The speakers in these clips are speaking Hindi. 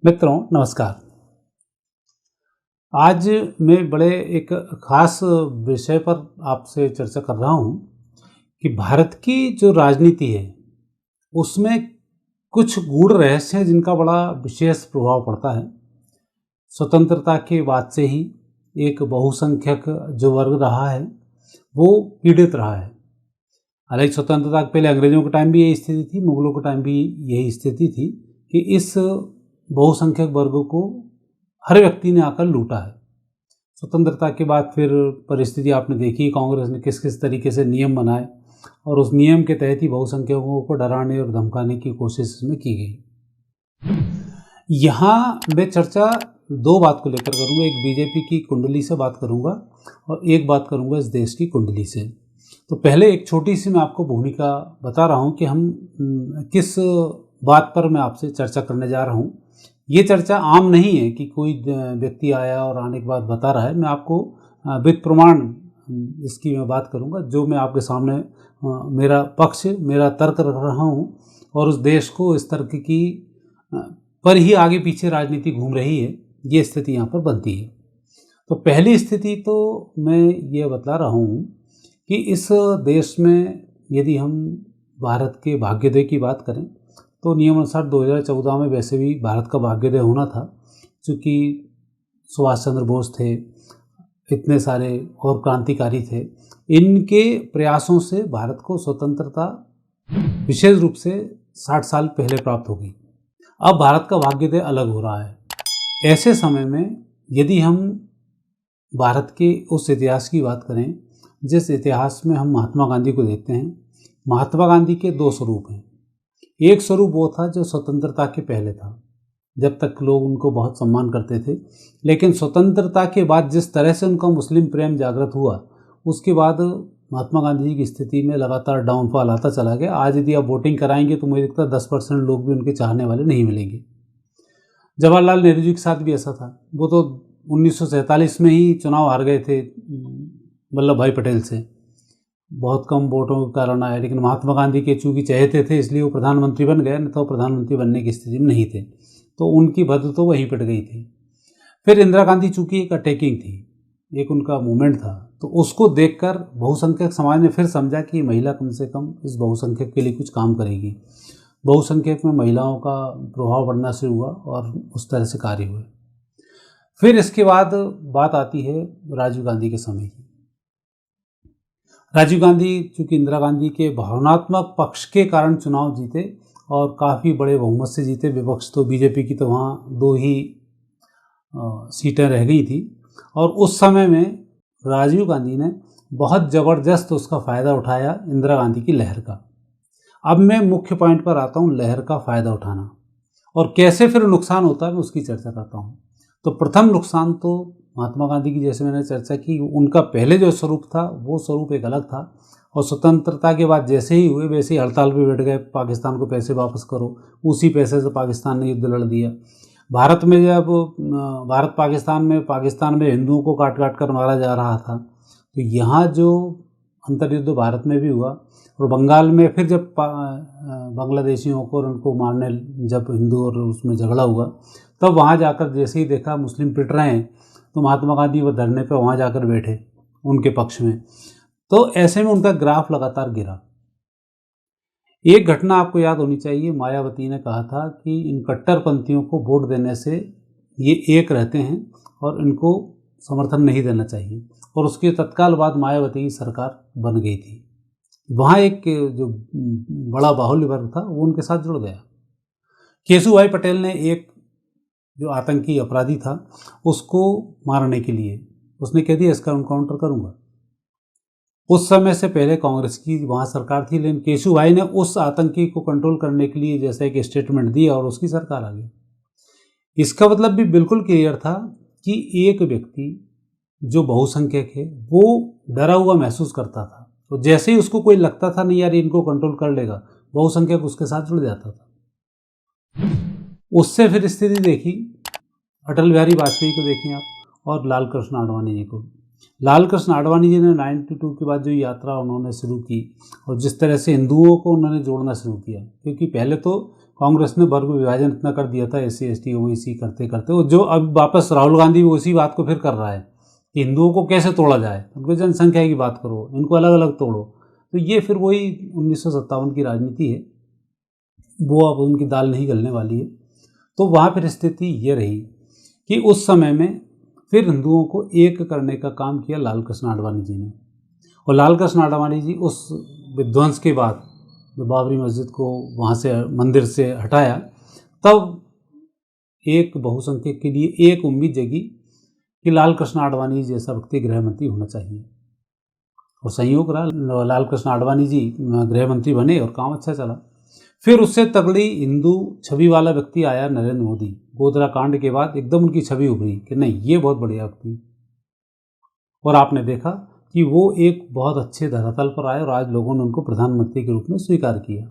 मित्रों नमस्कार। आज मैं बड़े एक ख़ास विषय पर आपसे चर्चा कर रहा हूँ कि भारत की जो राजनीति है उसमें कुछ गूढ़ रहस्य हैं जिनका बड़ा विशेष प्रभाव पड़ता है। स्वतंत्रता के बाद से ही एक बहुसंख्यक जो वर्ग रहा है वो पीड़ित रहा है। हालांकि स्वतंत्रता के पहले अंग्रेज़ों के टाइम भी यही स्थिति थी, मुग़लों के टाइम भी यही स्थिति थी कि इस बहुसंख्यक वर्गों को हर व्यक्ति ने आकर लूटा है। स्वतंत्रता के बाद फिर परिस्थिति आपने देखी, कांग्रेस ने किस किस तरीके से नियम बनाए और उस नियम के तहत ही बहुसंख्यकों को डराने और धमकाने की कोशिश इसमें की गई। यहाँ मैं चर्चा दो बात को लेकर करूँगा, एक बीजेपी की कुंडली से बात करूँगा और एक बात करूँगा इस देश की कुंडली से। तो पहले एक छोटी सी मैं आपको भूमिका बता रहा हूँ कि हम किस बात पर मैं आपसे चर्चा करने जा रहा हूँ। ये चर्चा आम नहीं है कि कोई व्यक्ति आया और आने के बाद बता रहा है। मैं आपको विद प्रमाण इसकी मैं बात करूंगा, जो मैं आपके सामने मेरा पक्ष, मेरा तर्क रख रहा हूँ और उस देश को इस तर्क की पर ही आगे पीछे राजनीति घूम रही है, ये स्थिति यहाँ पर बनती है। तो पहली स्थिति तो मैं ये बता रहा हूँ कि इस देश में यदि हम भारत के भाग्योदय की बात करें तो नियम अनुसार 2014 में वैसे भी भारत का भाग्योदय होना था, क्योंकि सुभाष चंद्र बोस थे, इतने सारे और क्रांतिकारी थे। इनके प्रयासों से भारत को स्वतंत्रता विशेष रूप से 60 साल पहले प्राप्त हो गई। अब भारत का भाग्योदय अलग हो रहा है। ऐसे समय में यदि हम भारत के उस इतिहास की बात करें जिस इतिहास में हम महात्मा गांधी को देखते हैं, महात्मा गांधी के दो स्वरूप हैं। एक स्वरूप वो था जो स्वतंत्रता के पहले था, जब तक लोग उनको बहुत सम्मान करते थे, लेकिन स्वतंत्रता के बाद जिस तरह से उनका मुस्लिम प्रेम जागृत हुआ, उसके बाद महात्मा गांधी जी की स्थिति में लगातार डाउनफॉल आता चला गया। आज यदि आप वोटिंग कराएंगे तो मुझे लगता है 10% लोग भी उनके चाहने वाले नहीं मिलेंगे। जवाहरलाल नेहरू जी के साथ भी ऐसा था। वो तो 1947 में ही चुनाव हार गए थे वल्लभ भाई पटेल से, बहुत कम वोटों के कारण आए, लेकिन महात्मा गांधी के चूंकि चहेते थे इसलिए वो प्रधानमंत्री बन गए, नहीं तो प्रधानमंत्री बनने की स्थिति में नहीं थे, तो उनकी भद्र तो वहीं पिट गई थी। फिर इंदिरा गांधी चूंकि एक अटैकिंग थी, एक उनका मूवमेंट था, तो उसको देखकर बहुसंख्यक समाज ने फिर समझा कि महिला कम से कम इस बहुसंख्यक के लिए कुछ काम करेगी। बहुसंख्यक में महिलाओं का प्रभाव बढ़ना शुरू हुआ और उस तरह से कार्य हुए। फिर इसके बाद बात आती है राजीव गांधी के समय की। राजीव गांधी चूँकि इंदिरा गांधी के भावनात्मक पक्ष के कारण चुनाव जीते और काफ़ी बड़े बहुमत से जीते। विपक्ष तो बीजेपी की तो वहाँ 2 ही सीटें रह गई थी और उस समय में राजीव गांधी ने बहुत ज़बरदस्त उसका फ़ायदा उठाया इंदिरा गांधी की लहर का। अब मैं मुख्य पॉइंट पर आता हूँ, लहर का फ़ायदा उठाना और कैसे फिर नुकसान होता है मैं उसकी चर्चा करता हूँ। तो प्रथम नुकसान तो महात्मा गांधी की, जैसे मैंने चर्चा की, उनका पहले जो स्वरूप था वो स्वरूप एक अलग था और स्वतंत्रता के बाद जैसे ही हुए वैसे ही हड़ताल पे बैठ गए, पाकिस्तान को पैसे वापस करो। उसी पैसे से पाकिस्तान ने युद्ध लड़ दिया। भारत में जब पाकिस्तान में हिंदुओं को काट काट कर मारा जा रहा था, तो यहाँ जो अंतर्युद्ध भारत में भी हुआ और बंगाल में फिर जब बांग्लादेशियों को और उनको मारने जब हिंदू और उसमें झगड़ा हुआ, तब वहाँ जाकर जैसे ही देखा मुस्लिम पिट रहे हैं तो महात्मा गांधी वो धरने पे वहाँ जाकर बैठे उनके पक्ष में। तो ऐसे में उनका ग्राफ लगातार गिरा। एक घटना आपको याद होनी चाहिए, मायावती ने कहा था कि इन कट्टरपंथियों को वोट देने से ये एक रहते हैं और इनको समर्थन नहीं देना चाहिए, और उसके तत्काल बाद मायावती की सरकार बन गई थी। वहाँ एक जो बड़ा बाहुल्य वर्ग था वो उनके साथ जुड़ गया। केशुभाई पटेल ने एक जो आतंकी अपराधी था उसको मारने के लिए उसने कह दिया इसका एनकाउंटर करूंगा। उस समय से पहले कांग्रेस की वहाँ सरकार थी, लेकिन केशुभाई ने उस आतंकी को कंट्रोल करने के लिए जैसे एक स्टेटमेंट दिया और उसकी सरकार आ गई। इसका मतलब भी बिल्कुल क्लियर था कि एक व्यक्ति जो बहुसंख्यक है वो डरा हुआ महसूस करता था, तो जैसे ही उसको कोई लगता था नहीं यार इनको कंट्रोल कर लेगा, बहुसंख्यक उसके साथ जुड़ जाता था। उससे फिर स्थिति देखी अटल बिहारी वाजपेयी को देखिए आप और लाल कृष्ण आडवाणी जी को। लाल कृष्ण आडवाणी जी ने 92 के बाद जो यात्रा उन्होंने शुरू की और जिस तरह से हिंदुओं को उन्होंने जोड़ना शुरू किया, क्योंकि पहले तो कांग्रेस ने वर्ग विभाजन इतना कर दिया था, SC ST OBC करते करते, और जो अब वापस राहुल गांधी भी उसी बात को फिर कर रहा है कि हिंदुओं को कैसे तोड़ा जाए, उनको जनसंख्या की बात करो, इनको अलग अलग तोड़ो। तो ये फिर वही 1957 की राजनीति है, वो अब उनकी दाल नहीं गलने वाली है। तो वहाँ पर स्थिति ये रही कि उस समय में फिर हिंदुओं को एक करने का काम किया लाल कृष्ण आडवाणी जी ने। और लाल कृष्ण आडवाणी जी उस विध्वंस के बाद जो बाबरी मस्जिद को वहाँ से मंदिर से हटाया, तब एक बहुसंख्यक के लिए एक उम्मीद जगी कि लाल कृष्ण आडवाणी जैसा व्यक्ति गृह मंत्री होना चाहिए। और संयोग रहा, लाल कृष्ण आडवाणी जी गृह मंत्री बने और काम अच्छा चला। फिर उससे तगड़ी हिंदू छवि वाला व्यक्ति आया नरेंद्र मोदी। गोधरा कांड के बाद एकदम उनकी छवि उभरी कि नहीं, ये बहुत बढ़िया व्यक्ति। और आपने देखा कि वो एक बहुत अच्छे धरातल पर आए और आज लोगों ने उनको प्रधानमंत्री के रूप में स्वीकार किया।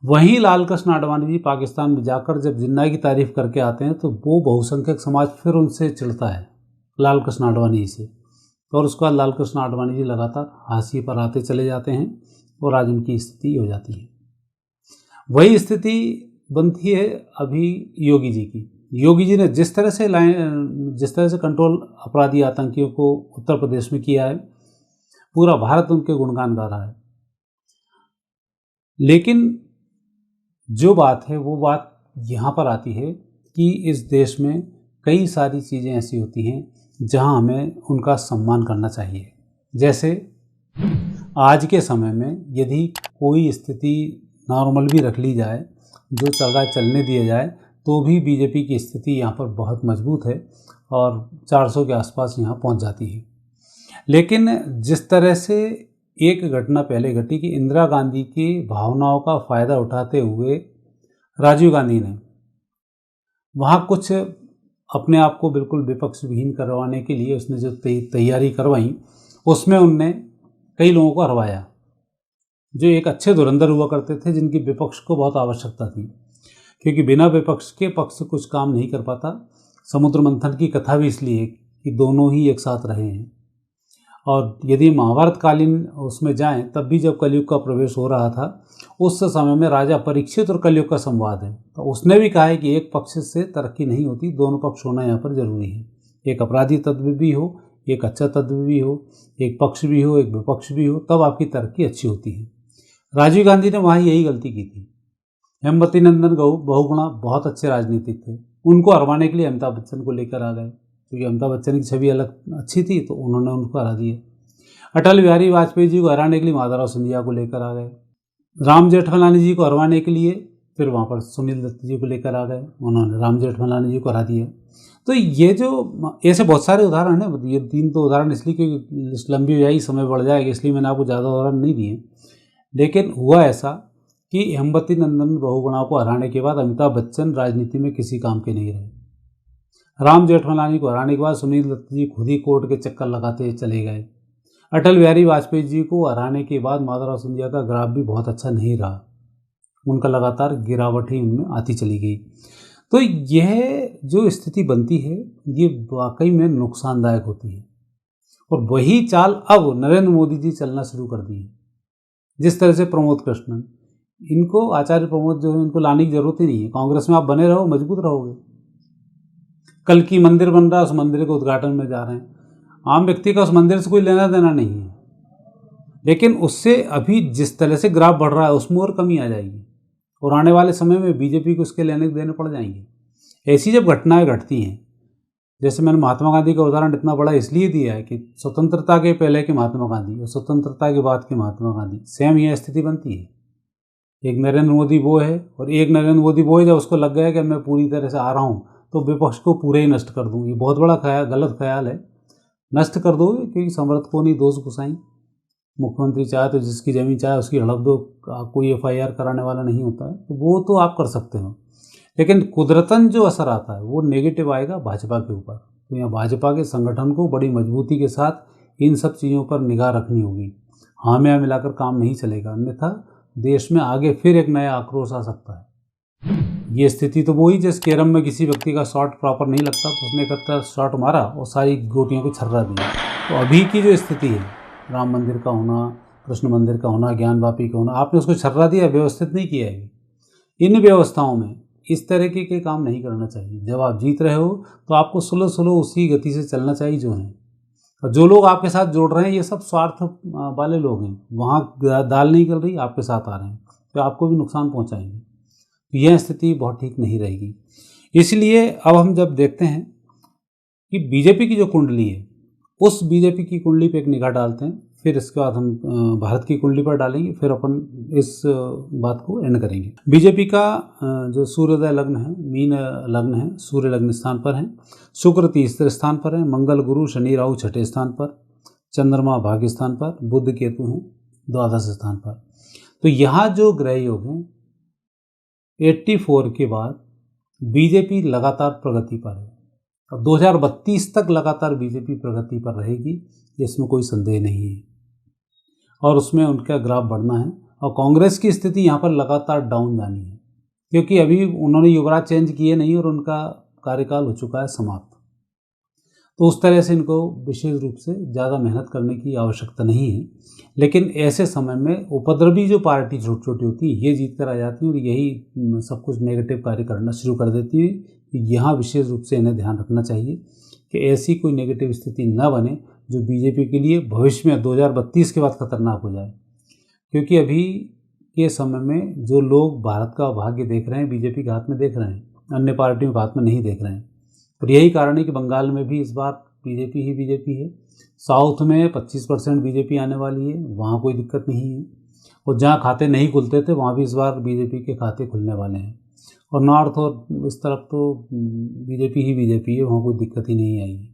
वहीं लाल कृष्ण आडवाणी जी पाकिस्तान में जाकर जब जिन्ना की तारीफ करके आते हैं तो वो बहुसंख्यक समाज फिर उनसे चिढ़ता है, लाल कृष्ण आडवाणी जी से। और उसके बाद लाल कृष्ण आडवाणी जी लगातार हाशिए पर आते चले जाते हैं और आज उनकी स्थिति हो जाती है। वही स्थिति बनती है अभी योगी जी की। योगी जी ने जिस तरह से कंट्रोल अपराधी आतंकियों को उत्तर प्रदेश में किया है, पूरा भारत उनके गुणगान गा रहा है। लेकिन जो बात है वो बात यहाँ पर आती है कि इस देश में कई सारी चीज़ें ऐसी होती हैं जहाँ हमें उनका सम्मान करना चाहिए। जैसे आज के समय में यदि कोई स्थिति नॉर्मल भी रख ली जाए, जो चल रहा है चलने दिया जाए, तो भी बीजेपी की स्थिति यहाँ पर बहुत मजबूत है और 400 के आसपास यहाँ पहुँच जाती है। लेकिन जिस तरह से एक घटना पहले घटी कि इंदिरा गांधी की भावनाओं का फ़ायदा उठाते हुए राजीव गांधी ने वहाँ कुछ अपने आप को बिल्कुल विपक्ष विहीन करवाने के लिए उसने जो तैयारी करवाई, उसमें उनने कई लोगों को हरवाया जो एक अच्छे धुरंधर हुआ करते थे, जिनकी विपक्ष को बहुत आवश्यकता थी, क्योंकि बिना विपक्ष के पक्ष कुछ काम नहीं कर पाता। समुद्र मंथन की कथा भी इसलिए कि दोनों ही एक साथ रहे हैं। और यदि महाभारत कालीन उसमें जाएं, तब भी जब कलयुग का प्रवेश हो रहा था, उस समय में राजा परीक्षित और कलयुग का संवाद है, तो उसने भी कहा है कि एक पक्ष से तरक्की नहीं होती, दोनों पक्ष होना यहाँ पर जरूरी है। एक अपराधी तत्व भी हो, एक अच्छा तत्व भी हो, एक पक्ष भी हो, एक विपक्ष भी हो, तब आपकी तरक्की अच्छी होती है। राजीव गांधी ने वहाँ यही गलती की थी। हेमवती नंदन बहुगुणा बहुत अच्छे राजनीतिक थे, उनको हरवाने के लिए अमिताभ बच्चन को लेकर आ गए, क्योंकि अमिताभ बच्चन की छवि अलग अच्छी थी, तो उन्होंने उनको हरा दिया। अटल बिहारी वाजपेयी जी को हराने के लिए माधवराव सिंधिया को लेकर आ गए। राम जेठमलानी जी को हरवाने के लिए फिर वहाँ पर सुनील दत्त जी को लेकर आ गए, उन्होंने राम जेठमलानी जी को हरा दिया। तो ये जो ऐसे बहुत सारे उदाहरण हैं, ये 3 तो उदाहरण इसलिए क्योंकि लिस्ट लंबी हो जाएगी, समय बढ़ जाएगा, इसलिए मैंने आपको ज़्यादा उदाहरण नहीं दिए। लेकिन हुआ ऐसा कि हेमवती नंदन बहुगुणा को हराने के बाद अमिताभ बच्चन राजनीति में किसी काम के नहीं रहे। राम जेठमलानी को हराने के बाद सुनील दत्त जी खुद ही कोर्ट के चक्कर लगाते चले गए। अटल बिहारी वाजपेयी जी को हराने के बाद माधवराव सिंधिया का ग्राफ भी बहुत अच्छा नहीं रहा, उनका लगातार गिरावट ही उनमें आती चली गई। तो यह जो स्थिति बनती है ये वाकई में नुकसानदायक होती है, और वही चाल अब नरेंद्र मोदी जी चलना शुरू कर दी है। जिस तरह से प्रमोद कृष्णन, इनको आचार्य प्रमोद जो है, इनको लाने की जरूरत ही नहीं है, कांग्रेस में आप बने रहो, मजबूत रहोगे। कल की मंदिर बन रहा है, उस मंदिर के उद्घाटन में जा रहे हैं, आम व्यक्ति का उस मंदिर से कोई लेना देना नहीं है, लेकिन उससे अभी जिस तरह से ग्राफ बढ़ रहा है उसमें और कमी आ जाएगी, और आने वाले समय में बीजेपी को उसके लेने देने पड़ जाएंगे। ऐसी जब घटनाएं घटती हैं, जैसे मैंने महात्मा गांधी का उदाहरण इतना बड़ा इसलिए दिया है कि स्वतंत्रता के पहले के महात्मा गांधी और स्वतंत्रता के बाद के महात्मा गांधी, सेम यह स्थिति बनती है। एक नरेंद्र मोदी वो है और एक नरेंद्र मोदी वो है जब उसको लग गया कि मैं पूरी तरह से आ रहा हूँ तो विपक्ष को पूरे ही नष्ट कर दूँ। ये बहुत बड़ा गलत ख्याल है। नष्ट कर दो, क्योंकि समर्थ को नहीं दोष घुसाई। मुख्यमंत्री चाहे तो जिसकी ज़मीन चाहे उसकी हड़प दो, कोई FIR कराने वाला नहीं होता है, तो वो तो आप कर सकते हो। लेकिन कुदरतन जो असर आता है वो नेगेटिव आएगा भाजपा के ऊपर। तो यहाँ भाजपा के संगठन को बड़ी मजबूती के साथ इन सब चीज़ों पर निगाह रखनी होगी। हाँ में मिलाकर काम नहीं चलेगा, अन्यथा देश में आगे फिर एक नया आक्रोश आ सकता है। ये स्थिति तो वही, जैसे कैरम में किसी व्यक्ति का शॉट प्रॉपर नहीं लगता तो उसने इकट्ठा शॉट मारा और सारी गोटियों को छर्रा दिया। तो अभी की जो स्थिति है, राम मंदिर का होना, कृष्ण मंदिर का होना, ज्ञान वापी का होना, आपने उसको छर्रा दिया, व्यवस्थित नहीं किया है। इन व्यवस्थाओं में इस तरीके के काम नहीं करना चाहिए। जब आप जीत रहे हो तो आपको स्लो स्लो उसी गति से चलना चाहिए जो है। और जो लोग आपके साथ जोड़ रहे हैं ये सब स्वार्थ वाले लोग हैं, वहाँ दाल नहीं गल रही, आपके साथ आ रहे हैं तो आपको भी नुकसान पहुँचाएंगे। तो यह स्थिति बहुत ठीक नहीं रहेगी। इसलिए अब हम जब देखते हैं कि बीजेपी की जो कुंडली है उस बीजेपी की कुंडली पे एक निगाह डालते हैं, फिर इसके बाद हम भारत की कुंडली पर डालेंगे, फिर अपन इस बात को एंड करेंगे। बीजेपी का जो सूर्योदय लग्न है मीन लग्न है, सूर्य लग्न स्थान पर है, शुक्र तीसरे स्थान पर है, मंगल गुरु शनि राहु छठे स्थान पर, चंद्रमा भाग्य स्थान पर, बुध केतु हैं द्वादश स्थान पर। तो यहाँ जो ग्रह योग हैं 84 के बाद बीजेपी लगातार प्रगति पर है। अब 2032 तक लगातार बीजेपी प्रगति पर रहेगी, इसमें कोई संदेह नहीं है, और उसमें उनका ग्राफ बढ़ना है। और कांग्रेस की स्थिति यहाँ पर लगातार डाउन जानी है, क्योंकि अभी उन्होंने युवराज चेंज किए नहीं और उनका कार्यकाल हो चुका है समाप्त। तो उस तरह से इनको विशेष रूप से ज़्यादा मेहनत करने की आवश्यकता नहीं है। लेकिन ऐसे समय में उपद्रवी जो पार्टी छोटी छोटी होती है ये जीत कर आ जाती है और यही सब कुछ नेगेटिव कार्य करना शुरू कर देती है। यहाँ विशेष रूप से इन्हें ध्यान रखना चाहिए कि ऐसी कोई नेगेटिव स्थिति न बने जो बीजेपी के लिए भविष्य में 2032 के बाद खतरनाक हो जाए। क्योंकि अभी के समय में जो लोग भारत का भाग्य देख रहे हैं बीजेपी के हाथ में देख रहे हैं, अन्य पार्टियों के हाथ में नहीं देख रहे हैं। और यही कारण है कि बंगाल में भी इस बार बीजेपी ही बीजेपी है। साउथ में 25% बीजेपी आने वाली है, वहाँ कोई दिक्कत नहीं है। और जहाँ खाते नहीं खुलते थे वहाँ भी इस बार बीजेपी के खाते खुलने वाले हैं। और नॉर्थ और इस तरफ तो बीजेपी ही बीजेपी है, वहाँ कोई दिक्कत ही नहीं आई है।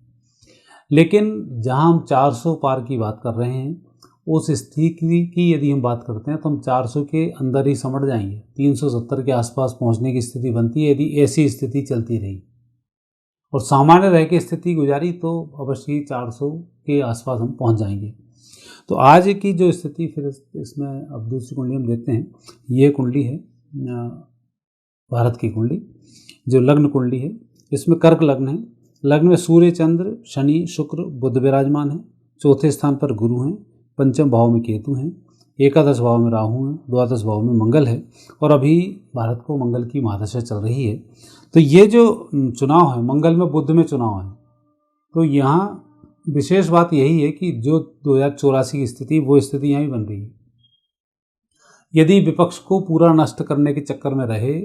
लेकिन जहाँ हम 400 पार की बात कर रहे हैं उस स्थिति की यदि हम बात करते हैं तो हम 400 के अंदर ही समझ जाएंगे। 370 के आसपास पहुँचने की स्थिति बनती है यदि ऐसी स्थिति चलती रही और सामान्य रह के स्थिति गुजारी तो अवश्य ही 400 के आसपास हम पहुंच जाएंगे। तो आज की जो स्थिति फिर इसमें अब दूसरी कुंडली हम देखते हैं। ये कुंडली है भारत की कुंडली, जो लग्न कुंडली है। इसमें कर्क लग्न है। लग्न में सूर्य चंद्र शनि शुक्र बुध विराजमान है। चौथे स्थान पर गुरु हैं, पंचम भाव में केतु हैं, एकादश भाव में राहु हैं, द्वादश भाव में मंगल है। और अभी भारत को मंगल की महादशा चल रही है। तो ये जो चुनाव है मंगल में बुध में चुनाव है, तो यहाँ विशेष बात यही है कि जो 2084 की स्थिति वो स्थिति यहाँ भी बन रही है। यदि विपक्ष को पूरा नष्ट करने के चक्कर में रहे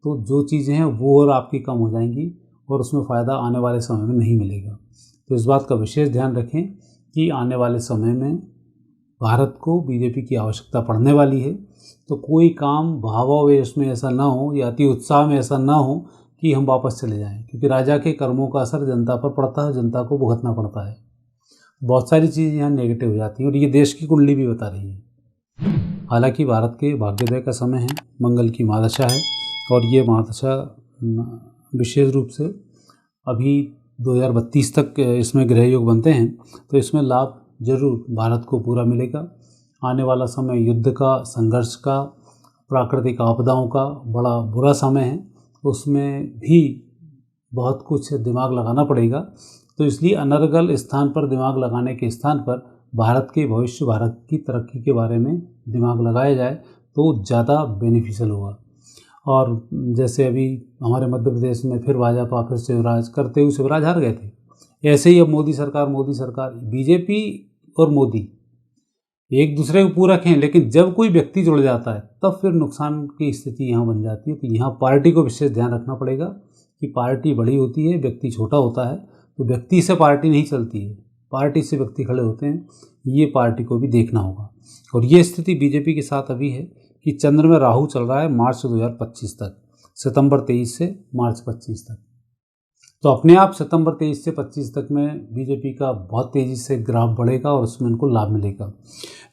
तो जो चीज़ें हैं वो और आपकी कम हो जाएंगी और उसमें फ़ायदा आने वाले समय में नहीं मिलेगा। तो इस बात का विशेष ध्यान रखें कि आने वाले समय में भारत को बीजेपी की आवश्यकता पड़ने वाली है। तो कोई काम भावावेश में ऐसा ना हो या अति उत्साह में ऐसा ना हो कि हम वापस चले जाएं, क्योंकि राजा के कर्मों का असर जनता पर पड़ता है, जनता को भुगतना पड़ता है। बहुत सारी चीज़ें यहाँ नेगेटिव हो जाती हैं और ये देश की कुंडली भी बता रही है। हालांकि भारत के भाग्योदय का समय है, मंगल की महादशा है और ये महादशा विशेष रूप से अभी 2032 तक इसमें ग्रह योग बनते हैं, तो इसमें लाभ जरूर भारत को पूरा मिलेगा। आने वाला समय युद्ध का, संघर्ष का, प्राकृतिक आपदाओं का बड़ा बुरा समय है, उसमें भी बहुत कुछ दिमाग लगाना पड़ेगा। तो इसलिए अनर्गल स्थान पर दिमाग लगाने के स्थान पर भारत के भविष्य, भारत की तरक्की के बारे में दिमाग लगाया जाए तो ज़्यादा बेनिफिशियल होगा। और जैसे अभी हमारे मध्य प्रदेश में फिर भाजपा फिर शिवराज करते हुए शिवराज हार गए थे, ऐसे ही अब मोदी सरकार बीजेपी और मोदी एक दूसरे को पूरक हैं, लेकिन जब कोई व्यक्ति जुड़ जाता है तब फिर नुकसान की स्थिति यहाँ बन जाती है। तो यहाँ पार्टी को विशेष ध्यान रखना पड़ेगा कि पार्टी बड़ी होती है, व्यक्ति छोटा होता है। तो व्यक्ति से पार्टी नहीं चलती है, पार्टी से व्यक्ति खड़े होते हैं। ये पार्टी को भी देखना होगा। और ये स्थिति बीजेपी के साथ अभी है कि चंद्र में राहु चल रहा है मार्च 2025 तक, सितंबर 23 से मार्च 25 तक। तो अपने आप सितंबर 23 से 25 तक में बीजेपी का बहुत तेज़ी से ग्राफ बढ़ेगा और उसमें उनको लाभ मिलेगा।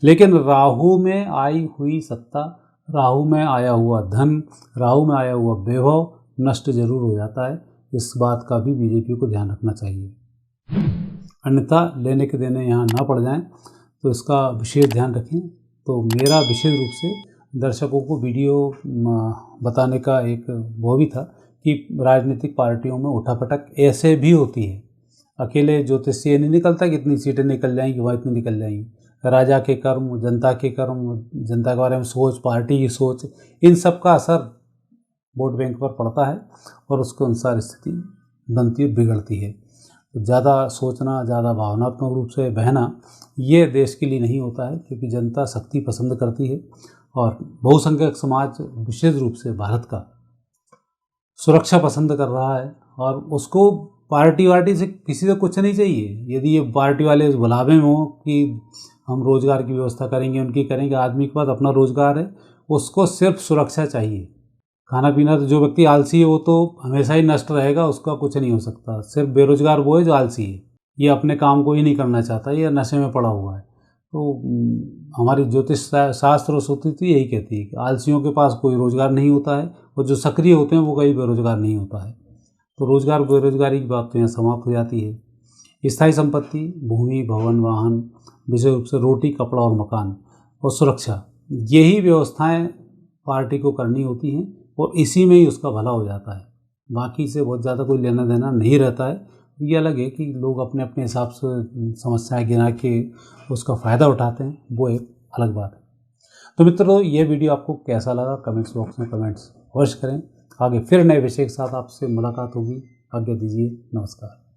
लेकिन राहु में आई हुई सत्ता, राहु में आया हुआ धन, राहु में आया हुआ वैभव नष्ट जरूर हो जाता है। इस बात का भी बीजेपी को ध्यान रखना चाहिए, अन्यथा लेने के देने यहाँ ना पड़ जाएं। तो इसका विशेष ध्यान रखें। तो मेरा विशेष रूप से दर्शकों को वीडियो बताने का एक वो भी था कि राजनीतिक पार्टियों में उठापटक ऐसे भी होती है। अकेले ज्योतिष से नहीं निकलता कि इतनी सीटें निकल जाएंगी, वह इतनी निकल जाएंगी। राजा के कर्म, जनता के कर्म, जनता के बारे में सोच, पार्टी की सोच, इन सब का असर वोट बैंक पर पड़ता है और उसके अनुसार स्थिति बनती और बिगड़ती है। तो ज़्यादा सोचना, ज़्यादा भावनात्मक रूप से बहना ये देश के लिए नहीं होता है, क्योंकि जनता सख्ती पसंद करती है और बहुसंख्यक समाज विशेष रूप से भारत का सुरक्षा पसंद कर रहा है और उसको पार्टी वार्टी से किसी से कुछ नहीं चाहिए। यदि ये पार्टी वाले बुलावे में हो कि हम रोज़गार की व्यवस्था करेंगे, उनकी करेंगे, आदमी के पास अपना रोज़गार है, उसको सिर्फ सुरक्षा चाहिए। खाना पीना तो जो व्यक्ति आलसी है वो तो हमेशा ही नष्ट रहेगा, उसका कुछ नहीं हो सकता। सिर्फ बेरोजगार वो है जो आलसी है, ये अपने काम को ही नहीं करना चाहता, ये नशे में पड़ा हुआ है। तो हमारी ज्योतिष शास्त्र और श्रुति तो यही कहती है कि आलसियों के पास कोई रोज़गार नहीं होता है और जो सक्रिय होते हैं वो कभी बेरोजगार नहीं होता है। तो रोज़गार बेरोजगारी की बात तो यहाँ समाप्त हो जाती है। स्थायी संपत्ति, भूमि, भवन, वाहन, विशेष रूप से रोटी, कपड़ा और मकान और सुरक्षा, यही व्यवस्थाएं पार्टी को करनी होती हैं और इसी में ही उसका भला हो जाता है। बाकी से बहुत ज़्यादा कोई लेना देना नहीं रहता है। ये अलग है कि लोग अपने अपने हिसाब से समस्याएं गिना के उसका फ़ायदा उठाते हैं, वो एक अलग बात है। तो मित्रों, ये वीडियो आपको कैसा लगा कमेंट्स बॉक्स में कमेंट्स अवश्य करें। आगे फिर नए विषय के साथ आपसे मुलाकात होगी। आज्ञा दीजिए, नमस्कार।